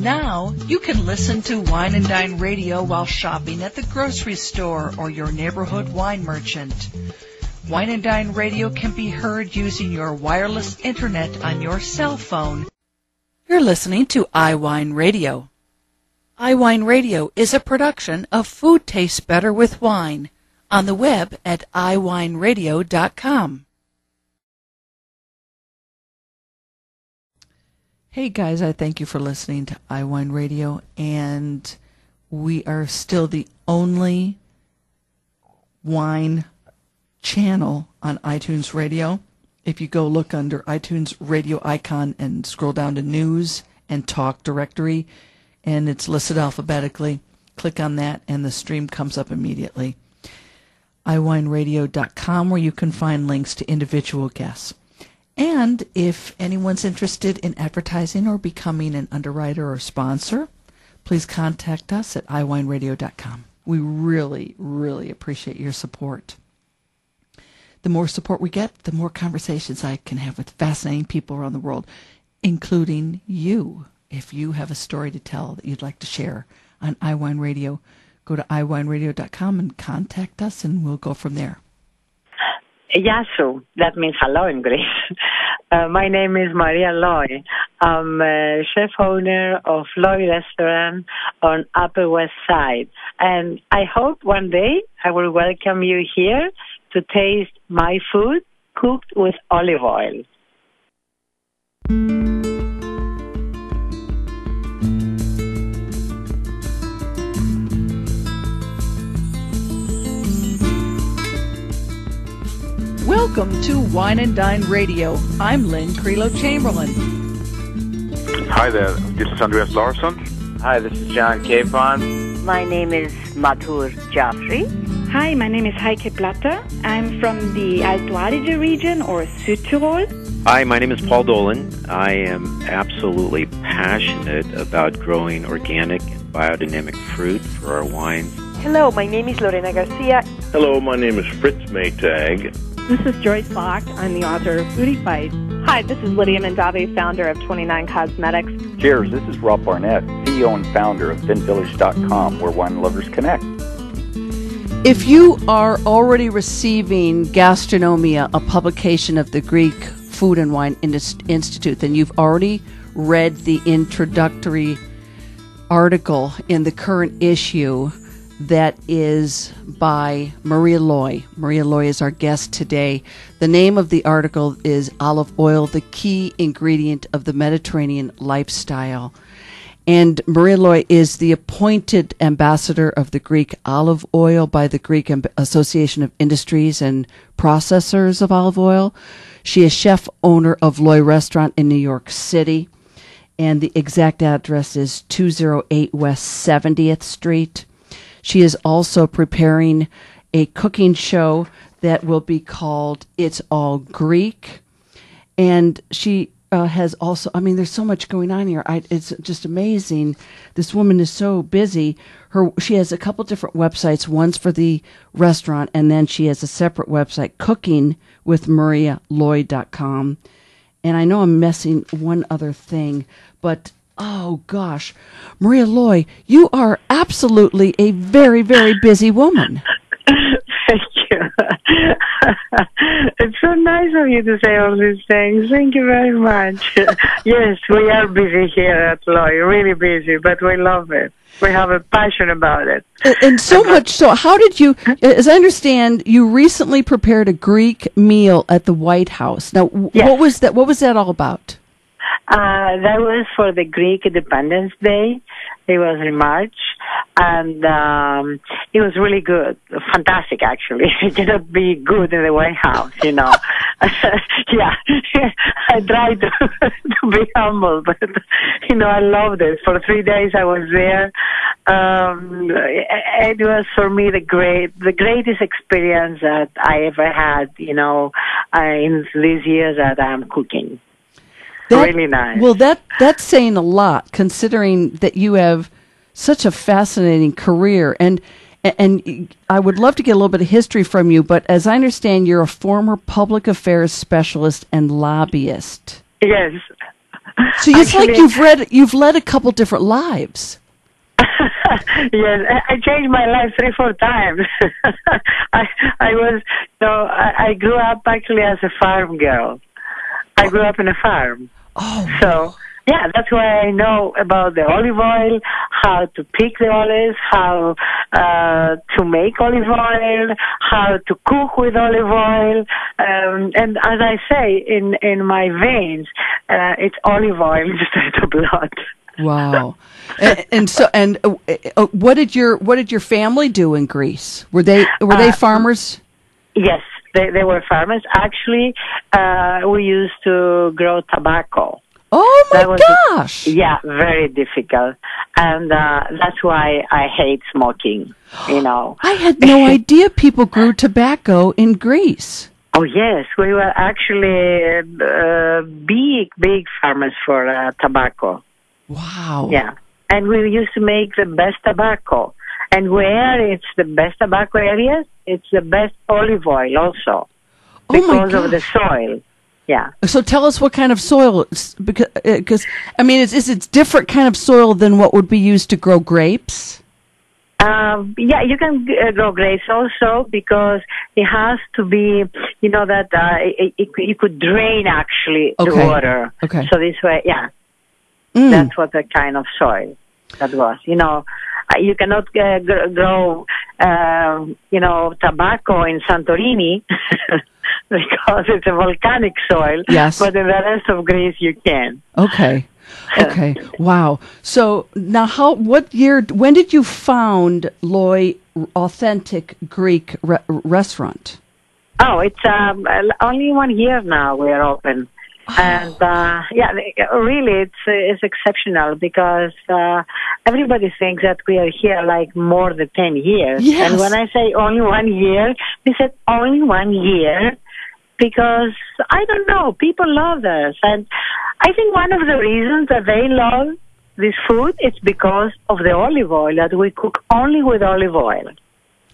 Now, you can listen to Wine and Dine Radio while shopping at the grocery store or your neighborhood wine merchant. Wine and Dine Radio can be heard using your wireless internet on your cell phone. You're listening to iWineRadio. iWineRadio is a production of Food Tastes Better with Wine on the web at iWineRadio.com. Hey guys, I thank you for listening to iWineRadio, and we are still the only wine channel on iTunes Radio. If you go look under iTunes Radio icon and scroll down to News and Talk Directory, and it's listed alphabetically, click on that and the stream comes up immediately. iWineRadio.com, where you can find links to individual guests. And if anyone's interested in advertising or becoming an underwriter or sponsor, please contact us at iWineRadio.com. We really, really appreciate your support. The more support we get, the more conversations I can have with fascinating people around the world, including you. If you have a story to tell that you'd like to share on iWine Radio, go to iWineRadio.com and contact us, and we'll go from there. Yasu, that means hello in Greece. My name is Maria Loi. I'm a chef owner of Loi Restaurant on Upper West Side. And I hope one day I will welcome you here to taste my food cooked with olive oil. Welcome to Wine and Dine Radio. I'm Lynn Creelo-Chamberlain. Hi there, this is Andreas Larsson. Hi, this is John Capon. My name is Madhur Jaffrey. Hi, my name is Heike Platter. I'm from the At Loi region, or Südtirol. Hi, my name is Paul Dolan. I am absolutely passionate about growing organic and biodynamic fruit for our wines. Hello, my name is Lorena Garcia. Hello, my name is Fritz Maytag. This is Joyce Locke. I'm the author of Foodie Fight. Hi, this is Lydia Mandave, founder of 29 Cosmetics. Cheers, this is Rob Barnett, CEO and founder of VinVillage.com, where wine lovers connect. If you are already receiving Gastronomia, a publication of the Greek Food and Wine Institute, then you've already read the introductory article in the current issue that is by Maria Loi. Maria Loi is our guest today. The name of the article is Olive Oil, the Key Ingredient of the Mediterranean Lifestyle. And Maria Loi is the appointed ambassador of the Greek olive oil by the Greek Association of Industries and Processors of Olive Oil. She is chef owner of Loi Restaurant in New York City. And the exact address is 208 West 70th Street. She is also preparing a cooking show that will be called It's All Greek. And she has also, I mean, there's so much going on here. It's just amazing. This woman is so busy. She has a couple different websites. One's for the restaurant, and then she has a separate website, cookingwithmarialoi.com. And I know I'm missing one other thing, but oh, gosh. Maria Loi, you are absolutely a very, very busy woman. Thank you. It's so nice of you to say all these things. Thank you very much. Yes, we are busy here at Loi, really busy, but we love it. We have a passion about it. And so much so, how did you, as I understand, you recently prepared a Greek meal at the White House. Now, yes. What was that all about? That was for the Greek Independence Day. It was in March, and it was really good. Fantastic, actually. It cannot be good in the White House, you know. Yeah, I tried to be humble, but, you know, I loved it. For 3 days I was there. It was, for me, the greatest experience that I ever had, you know, in these years that I'm cooking. Really nice. Well, that's saying a lot, considering that you have such a fascinating career. And I would love to get a little bit of history from you, but as I understand, you're a former public affairs specialist and lobbyist. Yes. So it's like you've led a couple different lives. Yes, I changed my life 3-4 times. I grew up actually as a farm girl. I grew up in a farm. Oh. So, yeah, that's why I know about the olive oil, how to pick the olives, how to make olive oil, how to cook with olive oil. And as I say, in my veins, it's olive oil instead of blood. Wow. And what did your family do in Greece? Were they farmers? Yes, they were farmers. Actually, we used to grow tobacco. Oh my gosh! Yeah, very difficult, and that's why I hate smoking. I had no idea people grew tobacco in Greece. Oh yes, we were actually big farmers for tobacco. Wow. Yeah. And we used to make the best tobacco. And where it's the best tobacco areas, it's the best olive oil also. Because of the soil. Yeah. So tell us what kind of soil, because I mean, it's different kind of soil than what would be used to grow grapes? Yeah, you can grow grapes also because it has to be, that you could drain actually the water. Okay. So this way, yeah. That's what the kind of soil that was. You cannot grow, tobacco in Santorini because it's a volcanic soil. Yes. But in the rest of Greece, you can. Okay. Wow. So now, when did you found Loi Authentic Greek Restaurant? Oh, it's only 1 year now we're open. And really, it's exceptional because everybody thinks that we are here like more than 10 years. Yes. And when I say only 1 year, they said only 1 year because I don't know, people love us, and I think one of the reasons that they love this food is because of the olive oil, that we cook only with olive oil.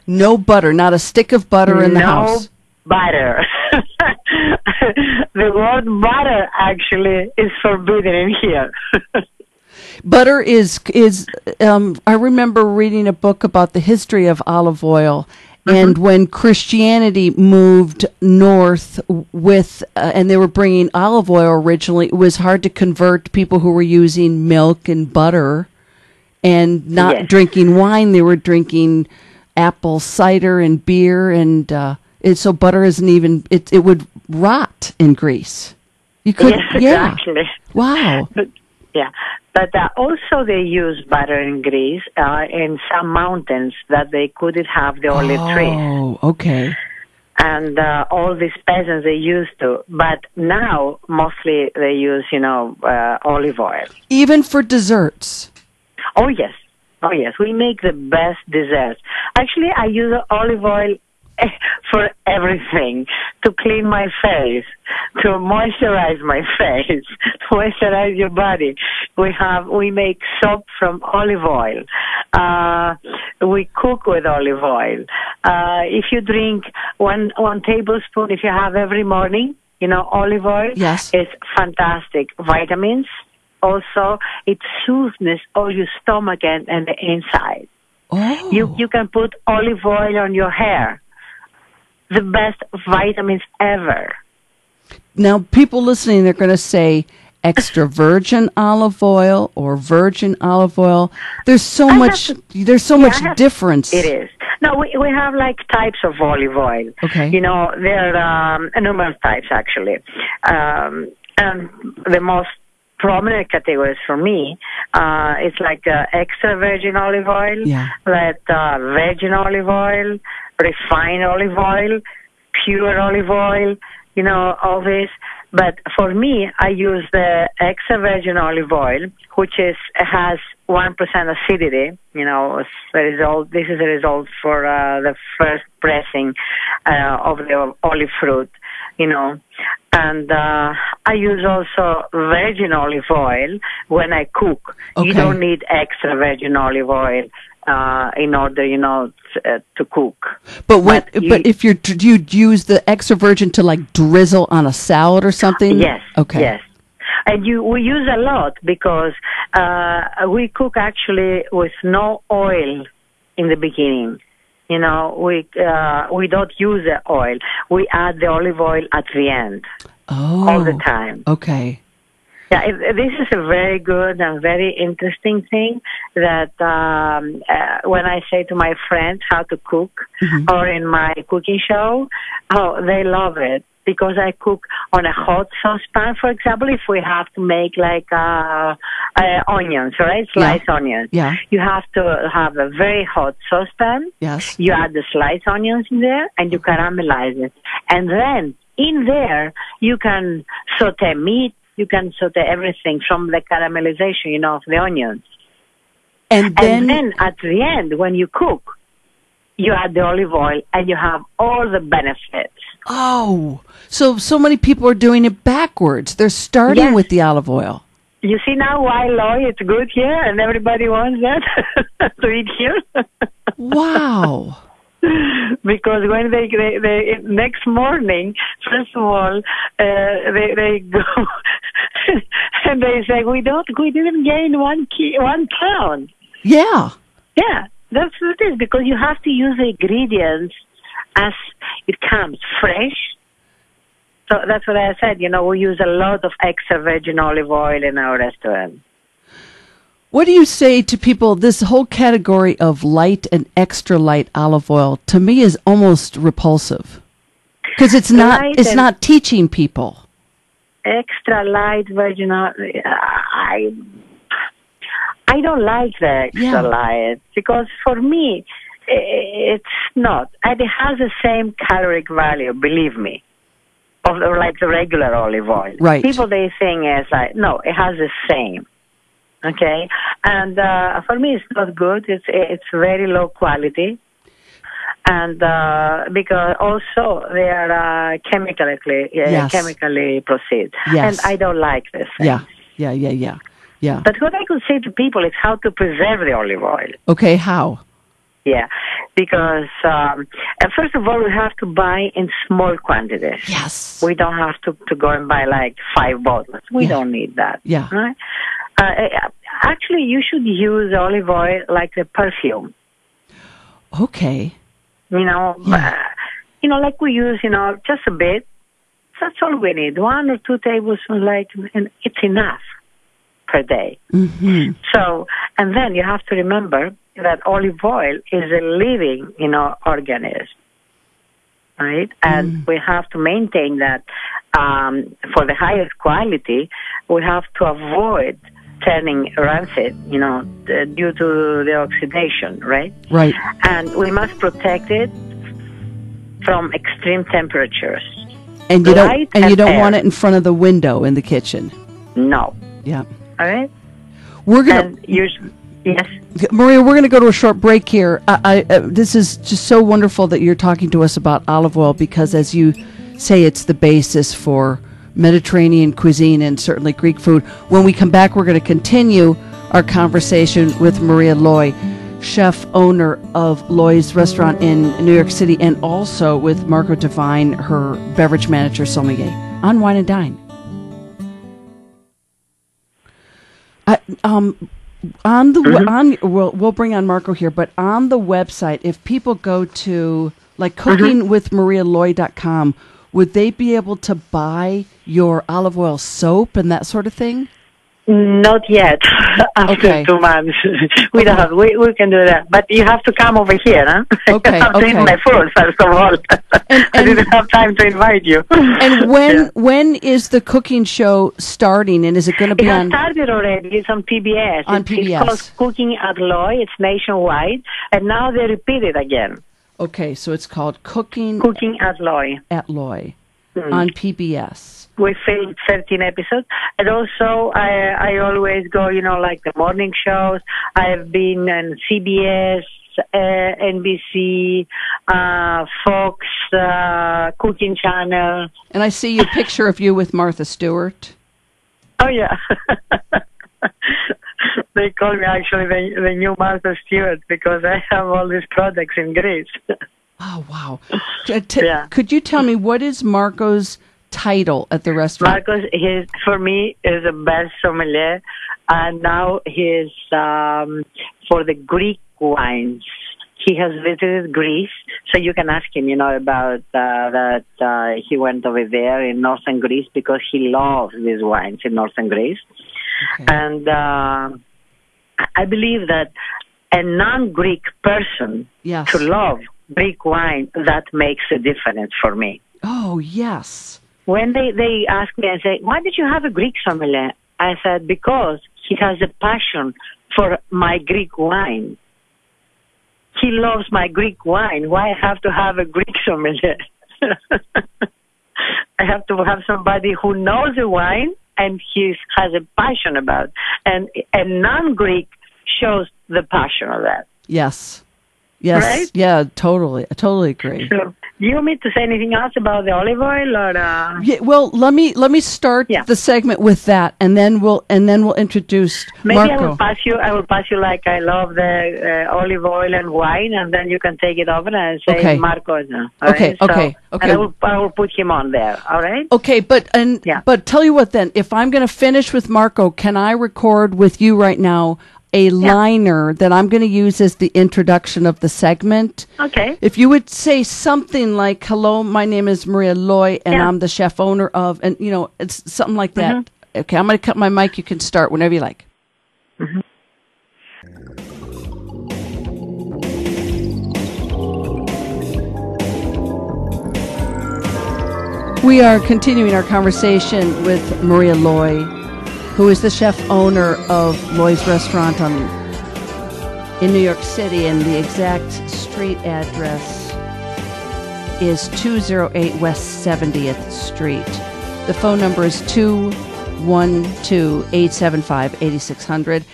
No butter, not a stick of butter in the house. Butter. The word butter actually is forbidden in here. Butter is I remember reading a book about the history of olive oil, and when Christianity moved north and they were bringing olive oil originally, it was hard to convert people who were using milk and butter and not drinking wine. They were drinking apple cider and beer, and so butter isn't even, it would rot in Greece. You could, yes, exactly. Wow. But also they use butter in Greece in some mountains that they couldn't have the olive trees. Oh, okay. And all these peasants, they used to. But now, mostly they use, olive oil. Even for desserts? Oh, yes. We make the best desserts. Actually, I use olive oil for everything, to clean my face, to moisturize my face, to moisturize your body. We make soap from olive oil. We cook with olive oil. If you drink one tablespoon, if you have every morning, olive oil, yes, it's fantastic. Vitamins. Also, it soothes all your stomach and the inside. Oh. You can put olive oil on your hair. The best vitamins ever. Now, people listening, they're going to say extra virgin olive oil or virgin olive oil. There's so much difference. It is. No, we have like types of olive oil. Okay. There are numerous types actually. And the most prominent categories for me, it's like extra virgin olive oil, virgin olive oil, refined olive oil, pure olive oil, all this. But for me, I use the extra virgin olive oil, which has 1% acidity. This is the result for the first pressing of the olive fruit, And I use also virgin olive oil when I cook. Okay. You don't need extra virgin olive oil in order, to cook. But if you use the extra virgin to like drizzle on a salad or something? Yes. Okay. Yes. And we use a lot because we cook actually with no oil in the beginning. You know, we don't use the oil. We add the olive oil at the end. Oh. All the time. Okay. Yeah, this is a very good and very interesting thing that when I say to my friends how to cook or in my cooking show, they love it because I cook on a hot saucepan. For example, if we have to make like onions, right? Sliced onions. Yeah. You have to have a very hot saucepan. Yes. You add the sliced onions in there and you caramelize it. And then in there, you can saute meat. You can saute everything from the caramelization, of the onions. And then at the end, when you cook, you add the olive oil and you have all the benefits. Oh, so many people are doing it backwards. They're starting with the olive oil. You see now why Loi it's good here and everybody wants that to eat here? Wow. Because when they next morning, first of all, they go and they say we didn't gain 1 pound. Yeah. Yeah, that's what it is because you have to use the ingredients as it comes fresh. So that's what I said. We use a lot of extra virgin olive oil in our restaurant. What do you say to people? This whole category of light and extra light olive oil to me is almost repulsive because it's not teaching people. Extra light virgin olive. I don't like the extra light because for me it's not. And it has the same caloric value. Believe me, of like the regular olive oil. Right. People they think it's like no, it has the same. Okay, and for me it's not good. It's very low quality, and because also they are chemically processed, and I don't like this. Yeah. But what I could say to people is how to preserve the olive oil. Okay, how? Yeah, because first of all we have to buy in small quantities. Yes. We don't have to go and buy like 5 bottles. We don't need that. Yeah. Right? Actually, you should use olive oil like the perfume. Okay. Like we use, just a bit. That's all we need. 1 or 2 tablespoons, and it's enough per day. Mm-hmm. So, and then you have to remember that olive oil is a living, organism. Right? And we have to maintain that for the highest quality, we have to avoid turning rancid, due to the oxidation, right? Right. And we must protect it from extreme temperatures. And you don't want it in front of the window in the kitchen. No. Yeah. All right. We're gonna. Yes. Maria, we're going to go to a short break here. This is just so wonderful that you're talking to us about olive oil because, as you say, it's the basis for Mediterranean cuisine and certainly Greek food. When we come back, we're going to continue our conversation with Maria Loi, chef owner of Loi's restaurant in New York City, and also with Marco Devine, her beverage manager, sommelier, on Wine and Dine. We'll bring on Marco here, but on the website, if people go to like cookingwithmarialoi.com, would they be able to buy your olive oil soap and that sort of thing? Not yet. After 2 months, we don't have. We can do that, but you have to come over here, huh? Okay. You have to eat my food first of all. I didn't have time to invite you. And when is the cooking show starting? And is it going to be on? It has started already. It's on PBS. It's called Cooking at Loi. It's nationwide, and now they repeat it again. Okay, so it's called Cooking at Loi. At Loi on PBS. We filmed 13 episodes. And also, I always go, like the morning shows. I've been on CBS, NBC, Fox, Cooking Channel. And I see a picture of you with Martha Stewart. Oh, yeah. They call me actually the new Martha Stewart because I have all these products in Greece. Oh, wow. Could you tell me what is Marco's title at the restaurant? Marcos, for me, is the best sommelier. And now he's for the Greek wines. He has visited Greece, so you can ask him, about that he went over there in northern Greece because he loves these wines in northern Greece. Okay. And I believe that a non-Greek person to love Greek wine, that makes a difference for me. Oh, yes. When they ask me and say, why did you have a Greek sommelier? I said, because he has a passion for my Greek wine. He loves my Greek wine. Why I have to have a Greek sommelier? I have to have somebody who knows the wine and he has a passion about it. And a non-Greek shows the passion of that. Yes. Yes. Right? Yeah, totally. I totally agree. So, do you want me to say anything else about the olive oil, or? Yeah. Well, let me start the segment with that, and then we'll introduce Marco. I will pass you like I love the olive oil and wine, and then you can take it over and say Marco. Okay. And I will put him on there. All right. Okay, but tell you what then, if I'm going to finish with Marco, can I record with you right now a liner that I'm going to use as the introduction of the segment? Okay. If you would say something like, hello, my name is Maria Loi, and I'm the chef owner of, and it's something like that. Mm-hmm. Okay, I'm going to cut my mic. You can start whenever you like. Mm-hmm. We are continuing our conversation with Maria Loi, who is the chef owner of Loi's Restaurant in New York City, and the exact street address is 208 West 70th Street. The phone number is 212-875-8600.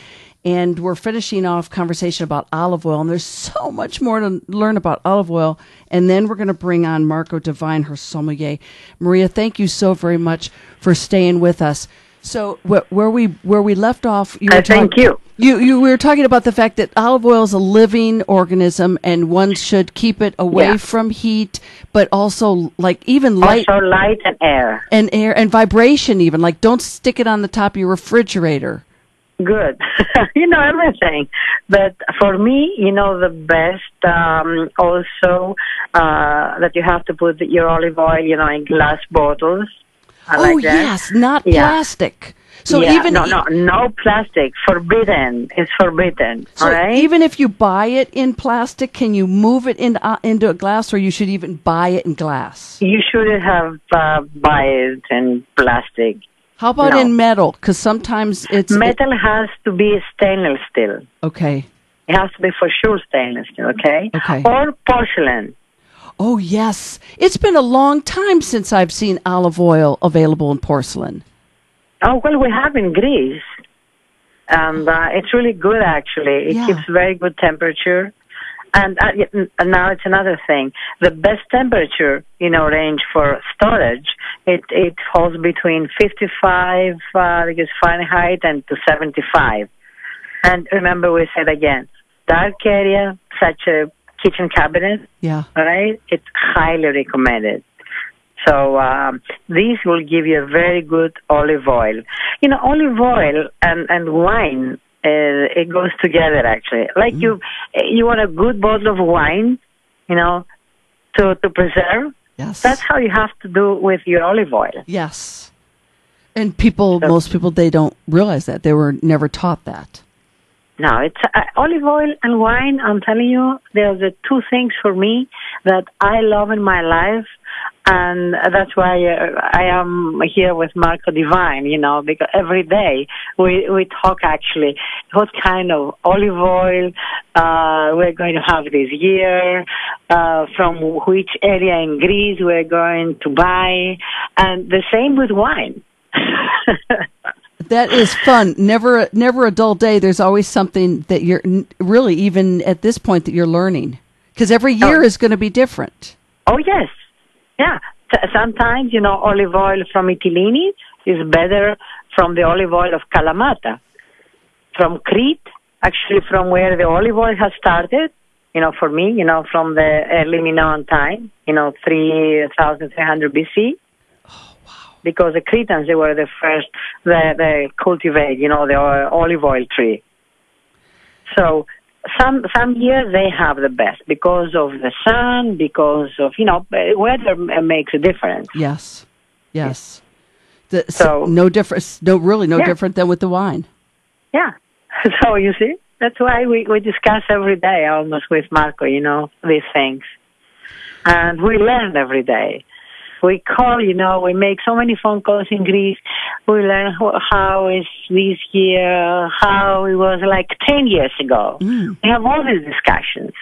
And we're finishing off conversation about olive oil, and there's so much more to learn about olive oil. And then we're going to bring on Marco Divine, her sommelier. Maria, thank you so very much for staying with us. So where we left off, you were talking about the fact that olive oil is a living organism, and one should keep it away from heat, but also light and air and vibration. Even don't stick it on the top of your refrigerator. Good. Everything. But for me, the best also that you have to put your olive oil, in glass bottles. Yes, not plastic. So even no plastic. Forbidden. It's forbidden. So all right? Even if you buy it in plastic, can you move it into a glass, or you should even buy it in glass? You shouldn't have buy it in plastic. How about in metal? Because sometimes metal has to be stainless steel. Okay. It has to be for sure stainless steel. Okay. Or porcelain. Oh, yes. It's been a long time since I've seen olive oil available in porcelain. Oh, well, we have in Greece. And it's really good, actually. It keeps very good temperature. And now it's another thing. The best temperature, range for storage, it holds between 55 degrees Fahrenheit and to 75. And remember, we said again, dark area, such a kitchen cabinet, all right, it's highly recommended. So these will give you a very good olive oil. Olive oil and wine, it goes together, actually. Like you want a good bottle of wine, to preserve. Yes. That's how you have to do with your olive oil. Yes. And most people, they don't realize that. They were never taught that. No, it's olive oil and wine. I'm telling you, they're the two things for me that I love in my life, and that's why I am here with Marco Divine. Because every day we talk actually what kind of olive oil we're going to have this year, from which area in Greece we're going to buy, and the same with wine. That is fun. Never a dull day. There's always something that you're really, even at this point, that you're learning. Because every year is going to be different. Oh, yes. Yeah. Sometimes, olive oil from Mytilene is better from the olive oil of Kalamata. From Crete, actually from where the olive oil has started, for me, from the early Minoan time, 3,300 BC. Oh, wow. because the Cretans, they were the first that they cultivate, the olive oil tree. So some years they have the best because of the sun, because of, weather makes a difference. Yes. So no difference, different than with the wine. Yeah. So you see, that's why we discuss every day almost with Marco, these things. And we learn every day. We call, we make so many phone calls in Greece. We learn how is this year, how it was like 10 years ago. We have all these discussions.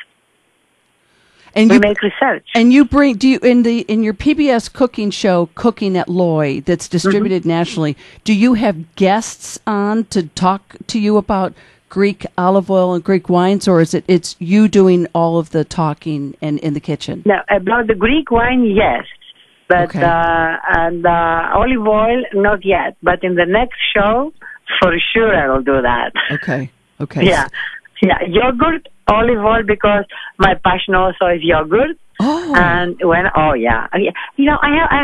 And we make research. And you bring, in your PBS cooking show, Cooking at Loi, that's distributed nationally, do you have guests on to talk to you about Greek olive oil and Greek wines, or is it's you doing all of the talking and in the kitchen? No, about the Greek wine, yes. But and olive oil, not yet. But in the next show, for sure, I will do that. Okay. Yeah, yogurt, olive oil, because my passion also is yogurt. Oh. And I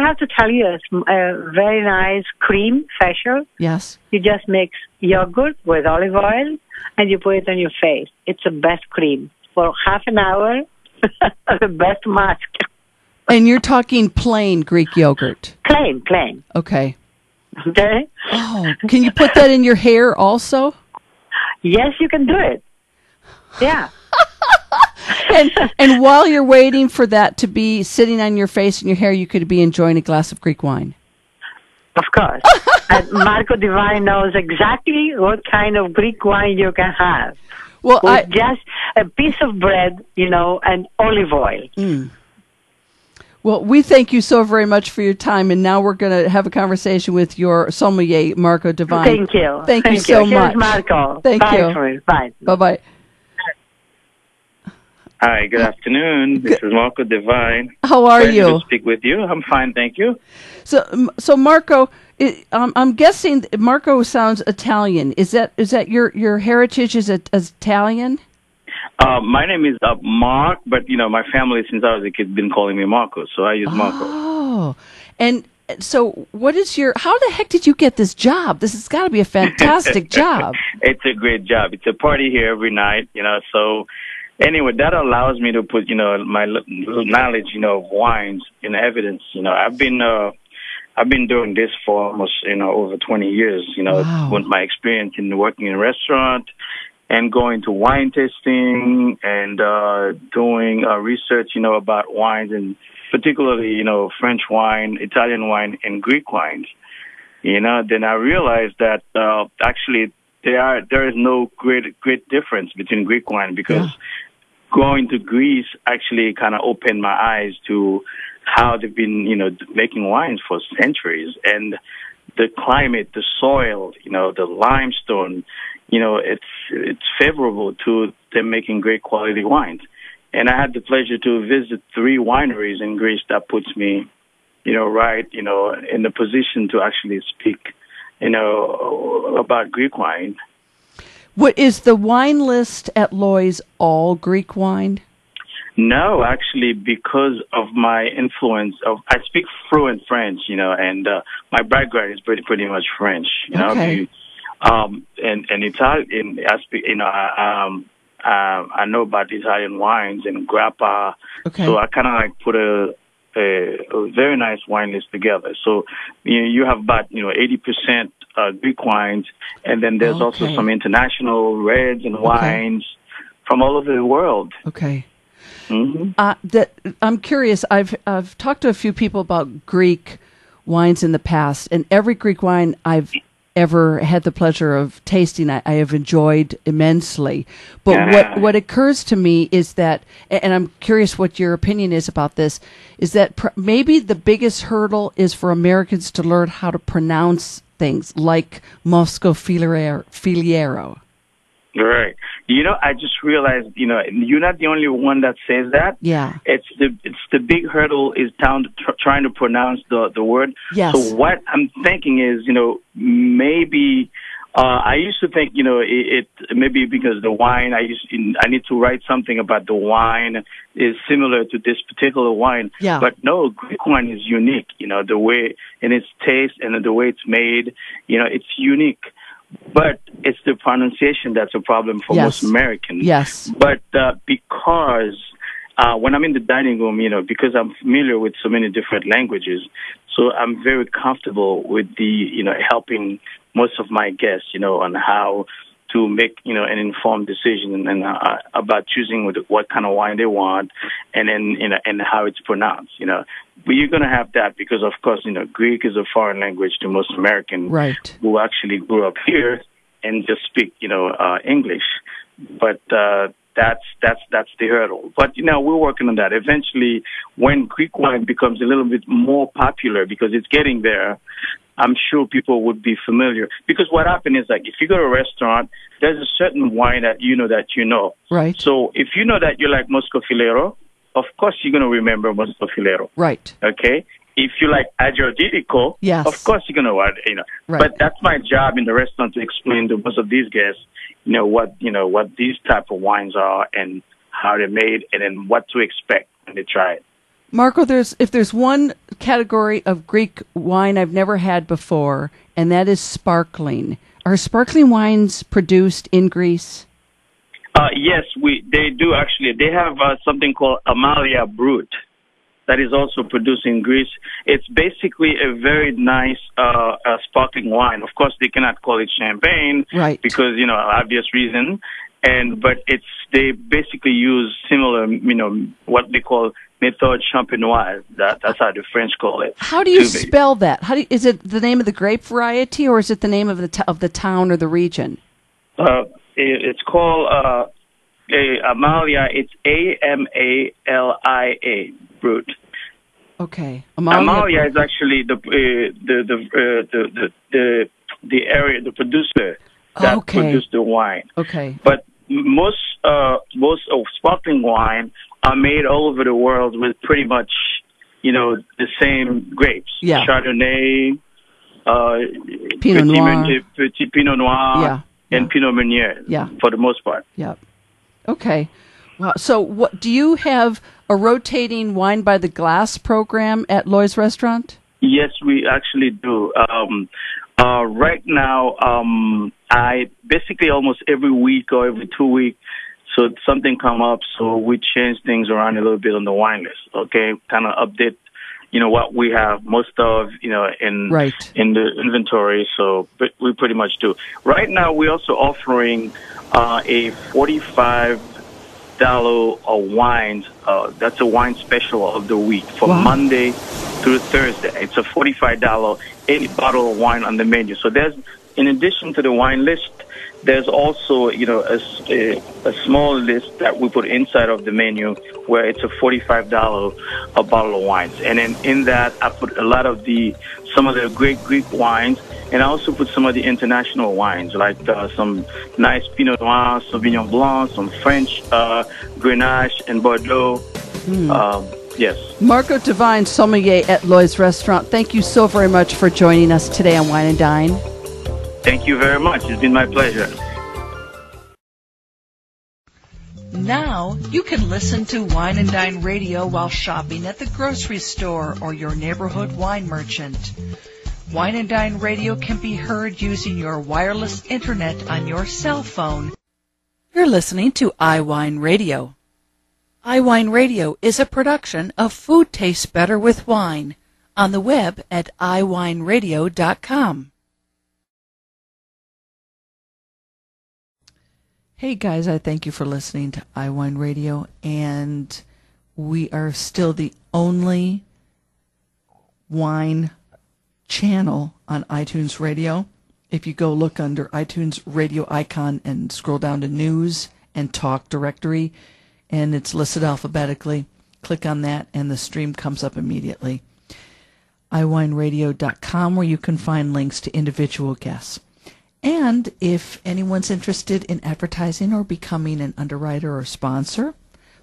have to tell you, it's a very nice cream facial. Yes. You just mix yogurt with olive oil, and you put it on your face. It's the best cream for half an hour. The best mask. And you're talking plain Greek yogurt? Plain. Okay. Okay. Oh, can you put that in your hair also? Yes, you can do it. Yeah. and while you're waiting for that to be sitting on your face and your hair, you could be enjoying a glass of Greek wine. Of course. And Marco Divine knows exactly what kind of Greek wine you can have. Well, with just a piece of bread, and olive oil. Well, we thank you so very much for your time, and now we're going to have a conversation with your sommelier, Marco Divine. Thank you. Thank you so much. Here's Marco. Thank you. Bye. Bye-bye. Hi, good afternoon. This is Marco Divine. How are you? Pleasure to speak with you. I'm fine, thank you. So Marco, I'm guessing Marco sounds Italian. Is that your heritage is Italian? My name is Mark, but my family since I was a kid been calling me Marco, so I use Marco. Oh, and so how the heck did you get this job? This has got to be a fantastic job. It's a great job. It's a party here every night, so anyway, that allows me to put, my knowledge, of wines in evidence. I've been doing this for almost, over 20 years, Wow. With my experience in working in a restaurant and going to wine tasting and doing research, about wines and particularly, French wine, Italian wine, and Greek wines. Then I realized that actually there is no great difference between Greek wine because going to Greece actually kind of opened my eyes to how they've been, making wines for centuries. And the climate, the soil, the limestone, it's favorable to them making great quality wines. And I had the pleasure to visit 3 wineries in Greece that puts me, right, in the position to actually speak, about Greek wine. What is the wine list at Loi's all Greek wine? No, actually, because of my influence I speak fluent French, and my background is pretty much French, Okay. And Italian, I speak, I know about Italian wines and grappa. Okay. So I kind of put a very nice wine list together. So you have about 80% Greek wines, and then there's also some international reds and wines from all over the world. Okay. Mm-hmm. I'm curious. I've talked to a few people about Greek wines in the past, and every Greek wine I've ever had the pleasure of tasting, I have enjoyed immensely. But what occurs to me is that, and I'm curious what your opinion is about this, is that maybe the biggest hurdle is for Americans to learn how to pronounce things like Moscow Filiero. Right. I just realized, you're not the only one that says that. Yeah. It's the big hurdle is trying to pronounce the word. Yes. So what I'm thinking is, maybe I used to think, it maybe because the wine, I need to write something about the wine is similar to this particular wine. Yeah. But no, Greek wine is unique, the way in its taste and the way it's made, it's unique. But it's the pronunciation that's a problem for most Americans. Yes. But because when I'm in the dining room, because I'm familiar with so many different languages, so I'm very comfortable with helping most of my guests, on how to make, an informed decision and about choosing what kind of wine they want, and then, and how it's pronounced, But you're going to have that because, of course, Greek is a foreign language to most Americans who actually grew up here and just speak, English. But that's the hurdle. But, we're working on that. Eventually, when Greek wine becomes a little bit more popular because it's getting there, I'm sure people would be familiar. Because what happened is, like, if you go to a restaurant, there's a certain wine that you know. Right. So if you know that you like Moscofilero, of course you're going to remember Moscofilero. Right. Okay? If you like Adjordidico, of course you're going to want, Right. But that's my job in the restaurant to explain to most of these guests, what these type of wines are and how they're made and then what to expect when they try it. Marco, if there's one category of Greek wine I've never had before, and that is sparkling. Are sparkling wines produced in Greece? Yes, they do actually. They have something called Amalia Brut that is also produced in Greece. It's basically a very nice sparkling wine. Of course, they cannot call it champagne, right? Because obvious reason. But they basically use similar, what they call méthode champenoise. That's how the French call it. How do you spell that? Is it the name of the grape variety, or is it the name of the town or the region? It's called Amalia. It's Amalia, Brut. Okay. Amalia is actually the area, the producer that produced the wine. Okay. But most of sparkling wine are made all over the world with pretty much, the same grapes. Yeah. Chardonnay, Petit Pinot Noir, and Pinot Meunier. Yeah. For the most part. Yeah. Okay. Wow. So, what do you have a rotating wine by the glass program at Loi's restaurant? Yes, we actually do. Right now, I basically almost every week or every 2 weeks, so something come up, so we change things around a little bit on the wine list. Okay, kind of update, what we have most of, in the inventory. So, but we pretty much do. Right now, we're also offering a $45 wine. That's a wine special of the week from Monday through Thursday. It's a $45 8-bottle of wine on the menu. So there's, in addition to the wine list, there's also, a small list that we put inside of the menu where it's a $45 a bottle of wines. And then in that, I put a lot of some of the great Greek wines, and I also put some of the international wines, like some nice Pinot Noir, Sauvignon Blanc, some French Grenache and Bordeaux. Yes. Marco Devine, Sommelier at Loi's Restaurant, thank you so very much for joining us today on Wine and Dine. Thank you very much. It's been my pleasure. Now you can listen to Wine and Dine Radio while shopping at the grocery store or your neighborhood wine merchant. Wine and Dine Radio can be heard using your wireless internet on your cell phone. You're listening to iWineRadio. iWineRadio is a production of Food Tastes Better with Wine on the web at iWineRadio.com. Hey guys, I thank you for listening to iWine Radio, and we are still the only wine channel on iTunes Radio. If you go look under iTunes Radio icon and scroll down to News and Talk Directory, and it's listed alphabetically, click on that and the stream comes up immediately. iWineRadio.com, where you can find links to individual guests. And if anyone's interested in advertising or becoming an underwriter or sponsor,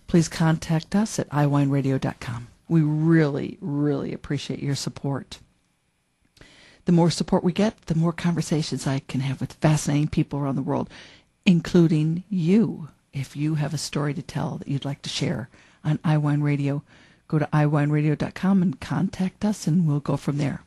please contact us at iWineRadio.com. We really, really appreciate your support. the more support we get, the more conversations I can have with fascinating people around the world, including you. If you have a story to tell that you'd like to share on iWine Radio, go to iWineRadio.com and contact us, and we'll go from there.